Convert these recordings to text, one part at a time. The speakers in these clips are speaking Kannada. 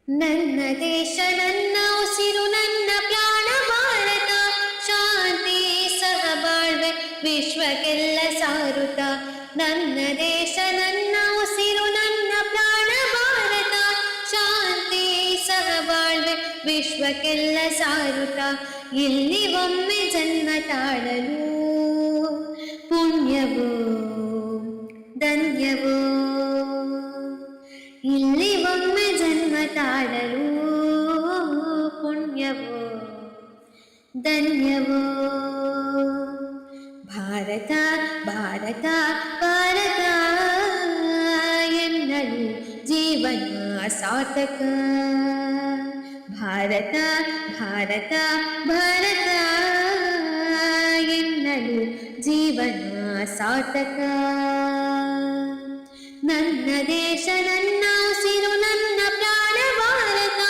ನನ್ನ ದೇಶ ನನ್ನ ಉಸಿರು ನನ್ನ ಪ್ರಾಣ ಭಾರತ, ಶಾಂತಿ ಸಹಬಾಳ್ವೆ ವಿಶ್ವಕ್ಕೆಲ್ಲ ಸಾರುತ್ತ. ನನ್ನ ದೇಶ ನನ್ನ ಉಸಿರು ನನ್ನ ಪ್ರಾಣ ಭಾರತ, ಶಾಂತಿ ಸಹಬಾಳ್ವೆ ವಿಶ್ವಕ್ಕೆಲ್ಲ ಸಾರುತ್ತ. ಇಲ್ಲಿ ಒಮ್ಮೆ ಜನ್ಮ ತಾಳಲು ಪುಣ್ಯವೋ ಧನ್ಯವೋ, ಇಲ್ಲಿ ಒಮ್ಮೆ ಜನ್ಮ ತಾಳಲು ಪುಣ್ಯವೋ ಧನ್ಯವೋ. ಭಾರತ ಭಾರತ ಭಾರತ ಎನ್ನಲು ಜೀವನ ಸಾರ್ಥಕ. ಭಾರತ ಭಾರತ ಭಾರತ ಎನ್ನಲು ಜೀವನ ಸಾರ್ಥಕ. ನನ್ನ ದೇಶ ನನ್ನ ಉಸಿರು ನನ್ನ ಪ್ರಾಣ ಭಾರತ,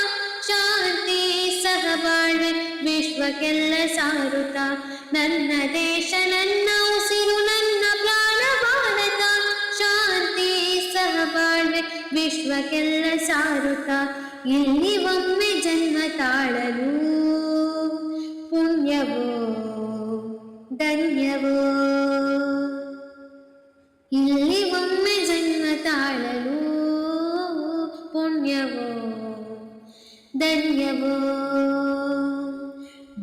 ಶಾಂತಿ ಸಹಬಾಳ್ವೆ ವಿಶ್ವಕ್ಕೆಲ್ಲ ಸಾರುತ್ತ. ನನ್ನ ದೇಶ ನನ್ನ ಉಸಿರು ನನ್ನ ಪ್ರಾಣ ಭಾರತ, ಶಾಂತಿ ಸಹಬಾಳ್ವೆ ವಿಶ್ವಕ್ಕೆಲ್ಲ ಸಾರುತ್ತ. ಇಲ್ಲಿ ಒಮ್ಮೆ ಜನ್ಮ ತಾಳಲು ಪುಣ್ಯವೋ ಧನ್ಯವೋ, ಇಲ್ಲಿ ಒಮ್ಮೆ ಜನ್ಮ ತಾಳಲು ಪುಣ್ಯವೋ ಧನ್ಯವೋ.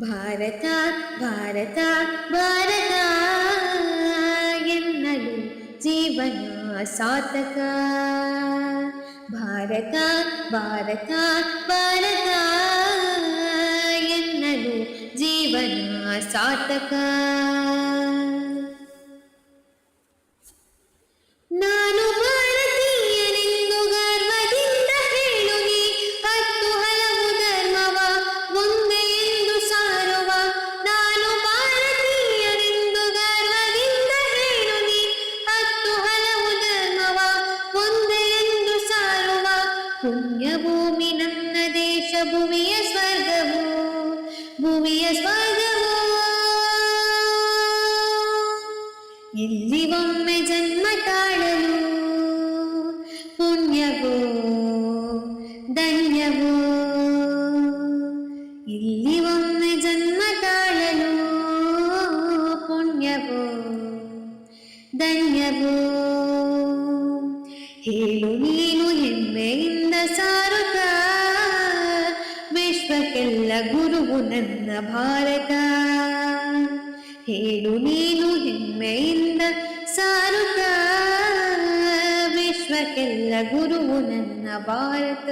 ಭಾರತ ಭಾರತ ಭಾರತ ಎನ್ನಲು ಜೀವನ ಸಾರ್ಥಕ. ಭಾರತ ಭಾರತ ಭಾರತ ಎನ್ನಲು ಜೀವನ ಸಾರ್ಥಕ. ನಾನು ಭಾರತೀಯನೆಂದು ಗರ್ವದಿಂದ ಹೇಳುವಿ, ಹತ್ತು ಹಲವು ಧರ್ಮವ ಒಂದೇ ಎಂದು ಸಾರುವ. ನಾನು ಭಾರತೀಯನೆಂದು ಗರ್ವದಿಂದ ಹೇಳುವಿ, ಹತ್ತು ಹಲವು ಧರ್ಮವ ಒಂದೇ ಎಂದು ಸಾರುವ. ಪುಣ್ಯಭೂಮಿ ನನ್ನ ದೇಶ, ಭುವಿಯ ಸ್ವರ್ಗವು ಭುವಿಯ ಸ್ವರ್ಗವು. ಇಲ್ಲಿ ಒಮ್ಮೆ ಜನ್ಮ ತಾಳಲು ಪುಣ್ಯವೋ ಧನ್ಯವೋ, ಇಲ್ಲಿ ಒಮ್ಮೆ ಜನ್ಮ ತಾಳಲು ಪುಣ್ಯವೋ ಧನ್ಯವೋ. ಹೇಳು ನೀನು ಹೆಮ್ಮೆಯಿಂದ ಸಾರುತ್ತ, ವಿಶ್ವಕ್ಕೆಲ್ಲ ಗುರುವು ನನ್ನ ಭಾರತ. ಹೇಳು ನೀನು ಹೆಮ್ಮೆಯಿಂದ ಸಾರುತ್ತ, ವಿಶ್ವಕ್ಕೆಲ್ಲ ಗುರುವು ನನ್ನ ಭಾರತ.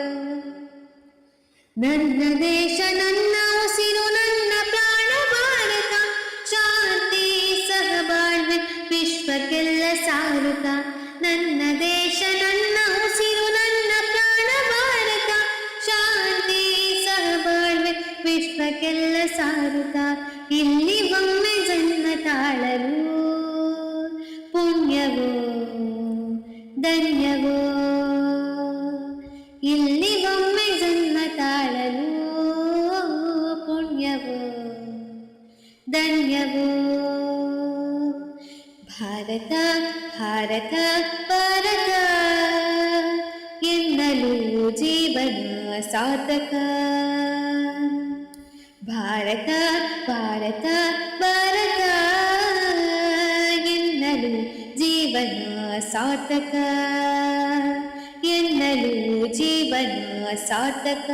ನನ್ನ ದೇಶ ನನ್ನ ಉಸಿರು ನನ್ನ ಪ್ರಾಣ ಭಾರತ, ಶಾಂತಿ ಸಹಬಾಳ್ವೆ ವಿಶ್ವಕ್ಕೆಲ್ಲ ಸಾರುತ್ತ. ನನ್ನ ದೇಶ ನನ್ನ ಉಸಿರು ನನ್ನ ಪ್ರಾಣ ಭಾರತ, ಶಾಂತಿ ಸಹಬಾಳ್ವೆ ವಿಶ್ವಕ್ಕೆಲ್ಲ ಸಾರುತ್ತ. ಇಲ್ಲಿ ಒಮ್ಮೆ ಜನ್ಮ ತಾಳಲು ಪುಣ್ಯವೋ ಧನ್ಯವೋ, ಇಲ್ಲಿ ಒಮ್ಮೆ ಜನ್ಮ ತಾಳಲು ಪುಣ್ಯವೋ ಧನ್ಯವೋ. ಭಾರತ ಭಾರತ ಭಾರತ ಎನ್ನಲು ಜೀವನ ಸಾರ್ಥಕ. ಭಾರತ ಭಾರತ ಭಾರತ ಎನ್ನಲು ಜೀವನ ಸಾರ್ಥಕ. ಎನ್ನಲು ಜೀವನ ಸಾರ್ಥಕ,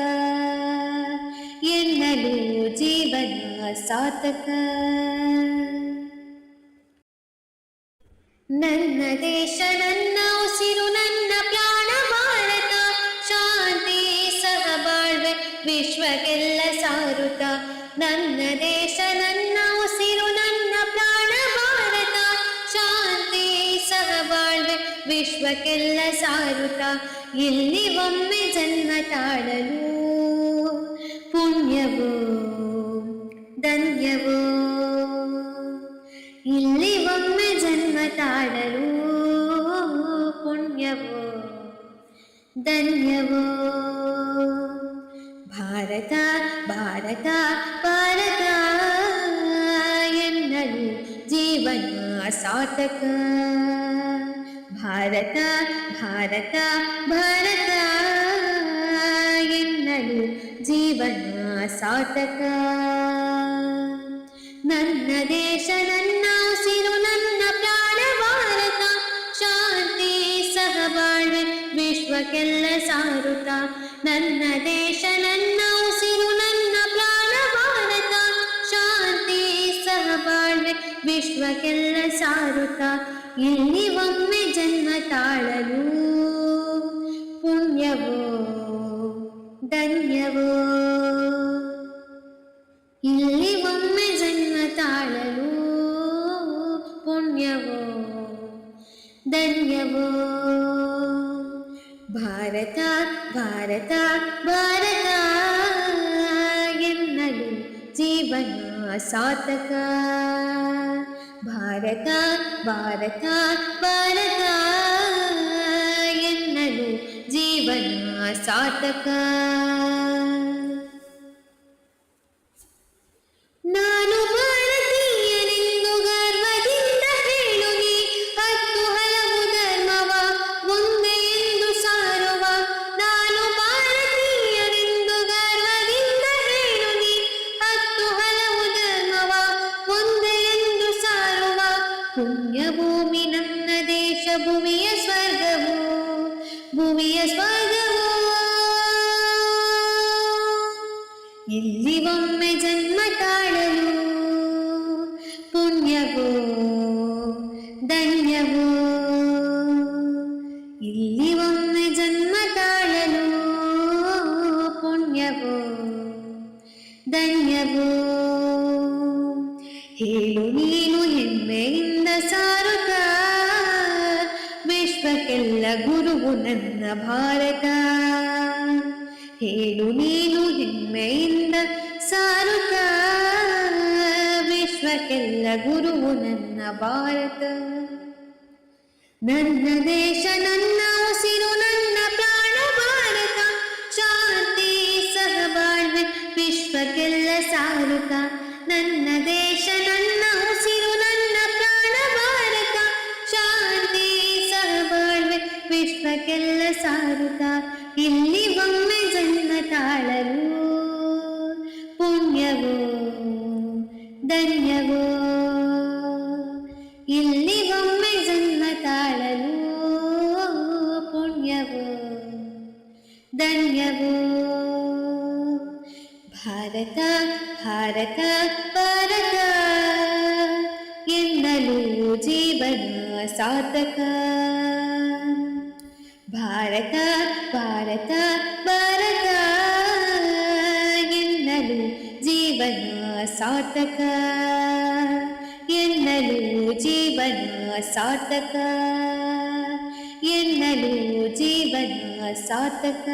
ಎನ್ನಲು ಜೀವನ ಸಾರ್ಥಕ. ನನ್ನ ದೇಶ ನನ್ನ ಉಸಿರು ನನ್ನ ಪ್ರಾಣ ಭಾರತ, ಶಾಂತಿ ಸಹಬಾಳ್ವೆ ವಿಶ್ವಕ್ಕೆಲ್ಲ ಸಾರುತ್ತ. ನನ್ನ ದೇಶ ನನ್ನ ಉಸಿರು ನನ್ನ ಪ್ರಾಣ ಭಾರತ, ಶಾಂತಿ ಸಹಬಾಳ್ವೆ ವಿಶ್ವಕ್ಕೆಲ್ಲ ಸಾರುತ್ತ. ಇಲ್ಲಿ ಒಮ್ಮೆ ಜನ್ಮ ತಾಳಲು ಪುಣ್ಯವೋ ಧನ್ಯವೋ, ಇಲ್ಲಿ ಒಮ್ಮೆ ಜನ್ಮ ತಾಳಲು ಪುಣ್ಯವೋ ಧನ್ಯವೋ. ಭಾರತ ಭಾರತ ಭಾರತ ಎನ್ನಲು ಜೀವನ ಸಾರ್ಥಕ. ಭಾರತ ಭಾರತ ಭಾರತ ಎನ್ನಲು ಜೀವನ ಸಾರ್ಥಕ. ನನ್ನ ದೇಶ ನನ್ನ ಉಸಿರು ನನ್ನ ಪ್ರಾಣ ಭಾರತ, ಶಾಂತಿ ಸಹಬಾಳ್ವೆ ವಿಶ್ವಕ್ಕೆಲ್ಲ ಸಾರುತ್ತ. ನನ್ನ ದೇಶ ನನ್ನ ಉಸಿರು ನನ್ನ ಪ್ರಾಣ ಭಾರತ, ಶಾಂತಿ ಸಹಬಾಳ್ವೆ ವಿಶ್ವಕ್ಕೆಲ್ಲ ಸಾರುತ್ತ. ಇಲ್ಲಿ ಒಮ್ಮೆ ಜನ್ಮ ತಾಳಲು ಪುಣ್ಯವೋ ಧನ್ಯವೋ, ಇಲ್ಲಿ ಒಮ್ಮೆ ಜನ್ಮ ತಾಳಲು ಪುಣ್ಯವೋ ಧನ್ಯವೋ. ಭಾರತ ಭಾರತ ಭಾರತ ಎನ್ನಲು ಜೀವನ ಸಾರ್ಥಕ. ಭಾರತ ಭಾರತ ಭಾರತ ಎನ್ನಲು ಜೀವನ ಸಾರ್ಥಕ. ನಾನು ಭಾರತೀಯನೆಂದು ಗರ್ವದಿಂದ ಹೇಳುನಿ, ಹತ್ತು ಹಲವು ಧರ್ಮವ ಒಂದೇ ಎಂದು ಸಾರುವ. ನಾನು ಭಾರತೀಯನೆಂದು ಗರ್ವದಿಂದ ಹೇಳುನಿ, ಹತ್ತು ಹಲವು ಧರ್ಮವ ಒಂದೇ ಎಂದು ಸಾರುವ. ಪುಣ್ಯಭೂಮಿ ನನ್ನ ದೇಶ ಭುವಿಯ ಸ್ವರ್ಗವು, ಭುವಿಯ ಸ್ವರ್ಗವು. ಇಲ್ಲಿ ಒಮ್ಮೆ ಜನ್ಮ ತಾಳಲು ಪುಣ್ಯವೋ ಧನ್ಯವೋ, ಇಲ್ಲಿ ಒಮ್ಮೆ ಜನ್ಮ ತಾಳಲು ಪುಣ್ಯವೋ ಧನ್ಯವೋ. ಹೇಳು ನೀನು ಹೆಮ್ಮೆಯಿಂದ ಸಾರುತ್ತ, ವಿಶ್ವಕ್ಕೆಲ್ಲ ಗುರುವು ನನ್ನ ಭಾರತ. ಹೇಳು ನೀನು ಹೆಮ್ಮೆಯಿಂದ ಸಾರುತ್ತ, ವಿಶ್ವಕ್ಕೆಲ್ಲ ಗುರುವು ನನ್ನ ಭಾರತ. ನನ್ನ ದೇಶ ನನ್ನ ಉಸಿರು ನನ್ನ ಪ್ರಾಣ ಭಾರತ, ಶಾಂತಿ ಸಹಬಾಳ್ವೆ ವಿಶ್ವಕ್ಕೆಲ್ಲ ಸಾರುತ್ತ. ನನ್ನ ದೇಶ ನನ್ನ ಉಸಿರು ನನ್ನ ಪ್ರಾಣ ಭಾರತ, ಶಾಂತಿ ಸಹಬಾಳ್ವೆ ವಿಶ್ವಕ್ಕೆಲ್ಲ ಸಾರುತ್ತ. ಇಲ್ಲಿ ಒಮ್ಮೆ ಜನ್ಮ ತಾಳಲು ಪುಣ್ಯವೋ ಧನ್ಯವೋ, ಇಲ್ಲಿ ಒಮ್ಮೆ ಜನ್ಮ ತಾಳಲು ಪುಣ್ಯವೋ ಧನ್ಯವೋ. ಭಾರತ ಭಾರತ ಭಾರತ ಎನ್ನಲು ಜೀವನ ಸಾರ್ಥಕ. ಭಾರತ ಭಾರತ ಭಾರತ ಎನ್ನಲು ಜೀವನ ಸಾರ್ಥಕ, ಎನ್ನಲು ಜೀವನ ಸಾರ್ಥಕ, ಎನ್ನಲು ಜೀವನ ಸಾರ್ಥಕ.